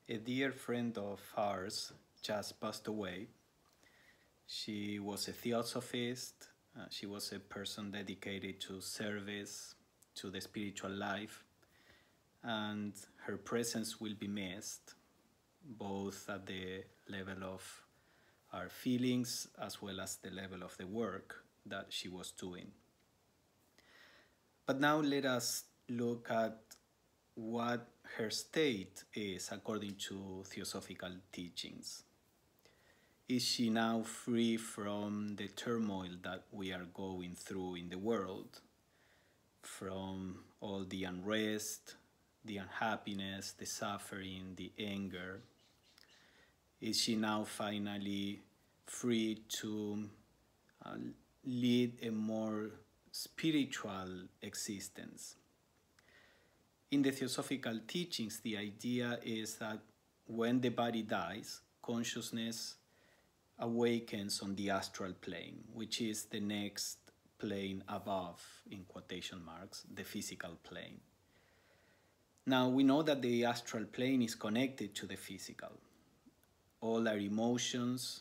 A dear friend of ours just passed away. She was a theosophist. She was a person dedicated to service, to the spiritual life, and her presence will be missed, both at the level of our feelings as well as the level of the work that she was doing. But now let us look at what her state is according to theosophical teachings. Is she now free from the turmoil that we are going through in the world, from all the unrest, the unhappiness, the suffering, the anger? Is she now finally free to lead a more spiritual existence? In the theosophical teachings, the idea is that when the body dies, consciousness awakens on the astral plane, which is the next plane above, in quotation marks, the physical plane. Now, we know that the astral plane is connected to the physical. All our emotions,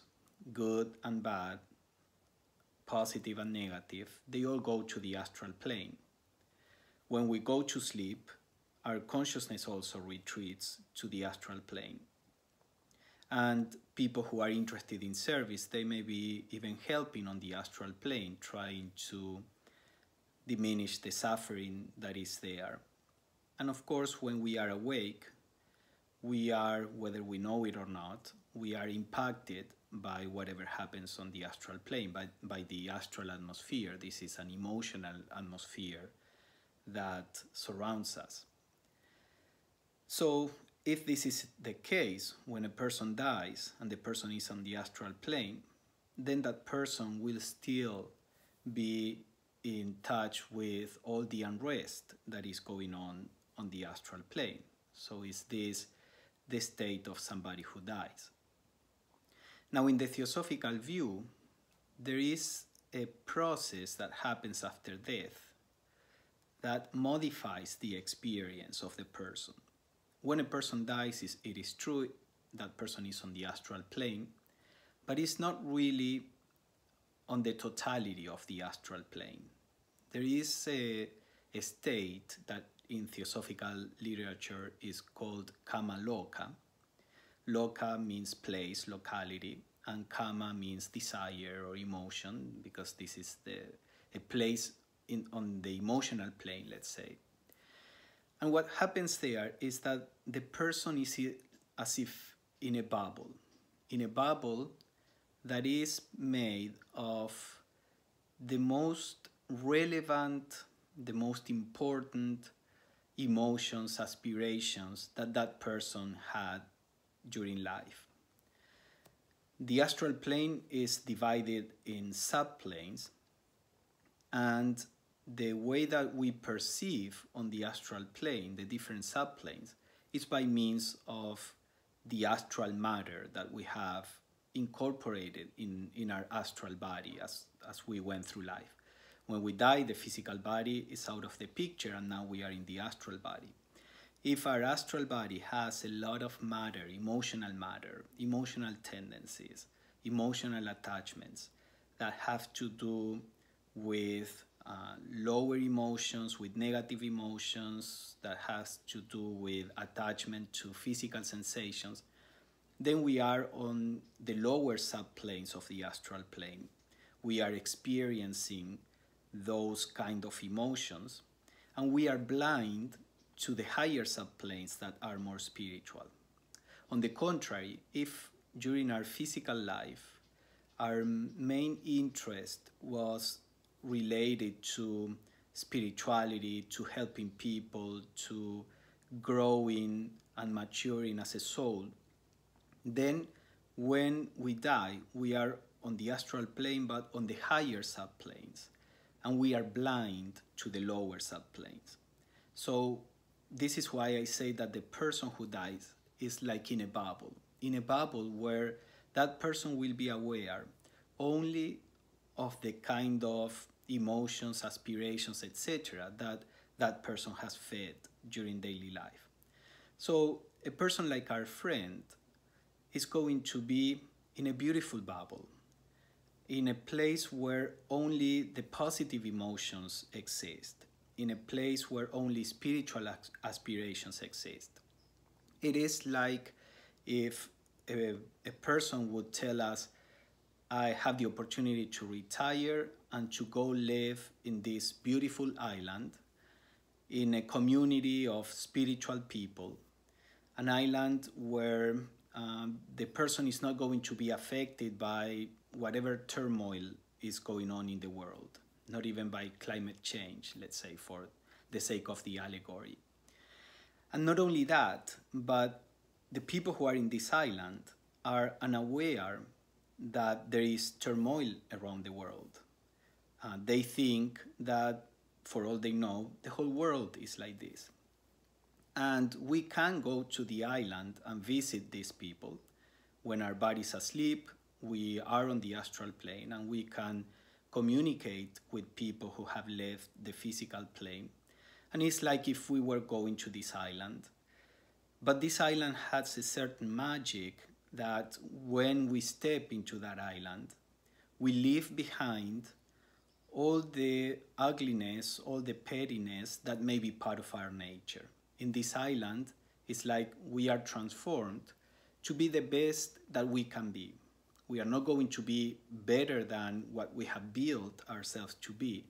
good and bad, positive and negative, they all go to the astral plane. When we go to sleep, our consciousness also retreats to the astral plane. And people who are interested in service, they may be even helping on the astral plane, trying to diminish the suffering that is there. And of course, when we are awake, we are, whether we know it or not, we are impacted by whatever happens on the astral plane, by the astral atmosphere. This is an emotional atmosphere that surrounds us. So if this is the case, when a person dies and the person is on the astral plane, then that person will still be in touch with all the unrest that is going on the astral plane. So is this the state of somebody who dies? Now, in the theosophical view, there is a process that happens after death that modifies the experience of the person. When a person dies, it is true that person is on the astral plane, but it's not really on the totality of the astral plane. There is a state that in theosophical literature is called kama loka. Loka means place, locality, and kama means desire or emotion, because this is a place on the emotional plane, let's say. And what happens there is that the person is as if in a bubble that is made of the most relevant, the most important emotions, aspirations that person had during life. The astral plane is divided in subplanes, and the way that we perceive on the astral plane, the different subplanes, is by means of the astral matter that we have incorporated in our astral body as we went through life. When we die, the physical body is out of the picture, and now we are in the astral body. If our astral body has a lot of matter, emotional tendencies, emotional attachments that have to do with lower emotions, with negative emotions, that has to do with attachment to physical sensations, then we are on the lower subplanes of the astral plane. We are experiencing those kind of emotions, and we are blind to the higher subplanes that are more spiritual. On the contrary, if during our physical life our main interest was related to spirituality, to helping people, to growing and maturing as a soul, then when we die, we are on the astral plane, but on the higher subplanes, and we are blind to the lower subplanes. So this is why I say that the person who dies is like in a bubble where that person will be aware only of the kind of emotions, aspirations, etc. that person has fed during daily life. So a person like our friend is going to be in a beautiful bubble, in a place where only the positive emotions exist, in a place where only spiritual aspirations exist. It is like if a person would tell us, I have the opportunity to retire and to go live in this beautiful island, in a community of spiritual people, an island where the person is not going to be affected by whatever turmoil is going on in the world, not even by climate change, let's say, for the sake of the allegory. And not only that, but the people who are in this island are unaware that there is turmoil around the world. They think that, for all they know, the whole world is like this. And we can go to the island and visit these people. When our body's asleep, we are on the astral plane and we can communicate with people who have left the physical plane. And it's like if we were going to this island. But this island has a certain magic that when we step into that island, we leave behind all the ugliness, all the pettiness that may be part of our nature. In this island, it's like we are transformed to be the best that we can be. We are not going to be better than what we have built ourselves to be,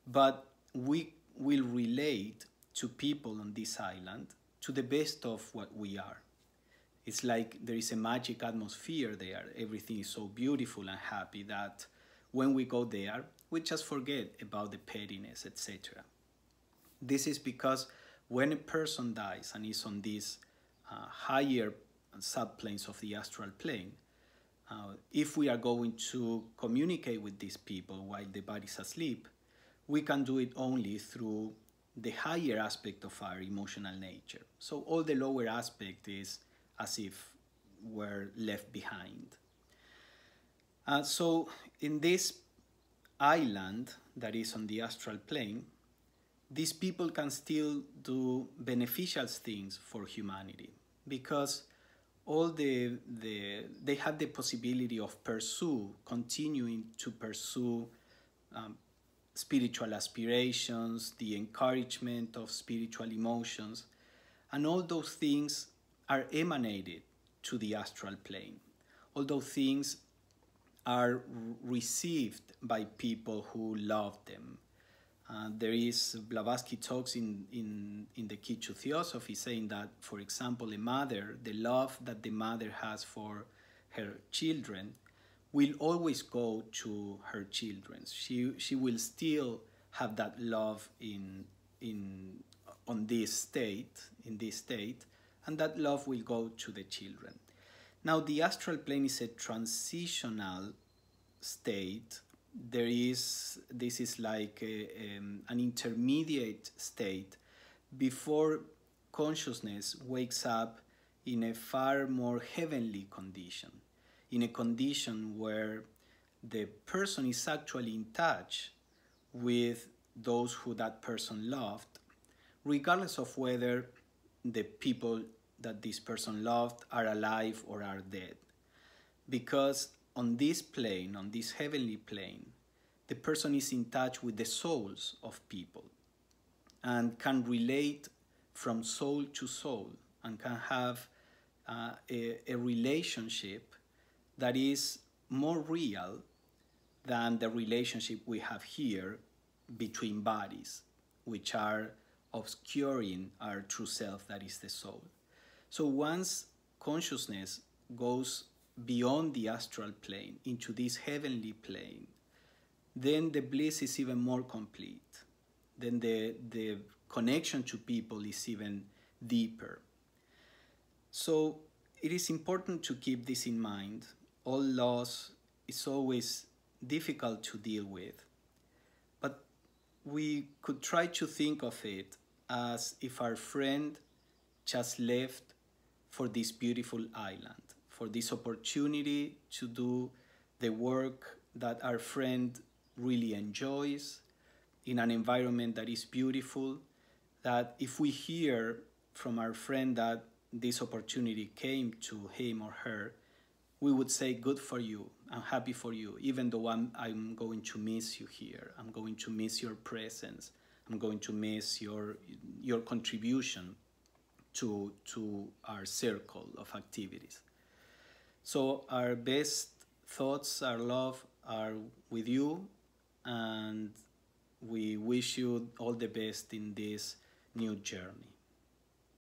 but we will relate to people on this island to the best of what we are. It's like there is a magic atmosphere there. Everything is so beautiful and happy that when we go there, we just forget about the pettiness, etc. This is because when a person dies and is on these higher subplanes of the astral plane, if we are going to communicate with these people while the body is asleep, we can do it only through the higher aspect of our emotional nature. So all the lower aspect is as if we're left behind. So in this island that is on the astral plane, these people can still do beneficial things for humanity because they have the possibility of continuing to pursue spiritual aspirations, the encouragement of spiritual emotions, and all those things are emanated to the astral plane. All those things are received by people who love them. There is, Blavatsky talks in the key to Theosophy, saying that, for example, a mother, the love that the mother has for her children will always go to her children. She will still have that love in this state, and that love will go to the children. Now, the astral plane is a transitional state. This is like an intermediate state before consciousness wakes up in a far more heavenly condition, in a condition where the person is actually in touch with those who that person loved, regardless of whether the people that this person loved are alive or are dead. Because on this plane, on this heavenly plane, the person is in touch with the souls of people and can relate from soul to soul and can have a relationship that is more real than the relationship we have here between bodies, which are obscuring our true self, that is the soul. So once consciousness goes beyond the astral plane into this heavenly plane, then the bliss is even more complete. Then the connection to people is even deeper. So it is important to keep this in mind. All loss is always difficult to deal with, but we could try to think of it as if our friend just left for this beautiful island, for this opportunity to do the work that our friend really enjoys in an environment that is beautiful, that if we hear from our friend that this opportunity came to him or her, we would say, good for you, I'm happy for you, even though I'm going to miss you here, I'm going to miss your presence, I'm going to miss your contribution to our circle of activities. So our best thoughts, our love are with you, and we wish you all the best in this new journey.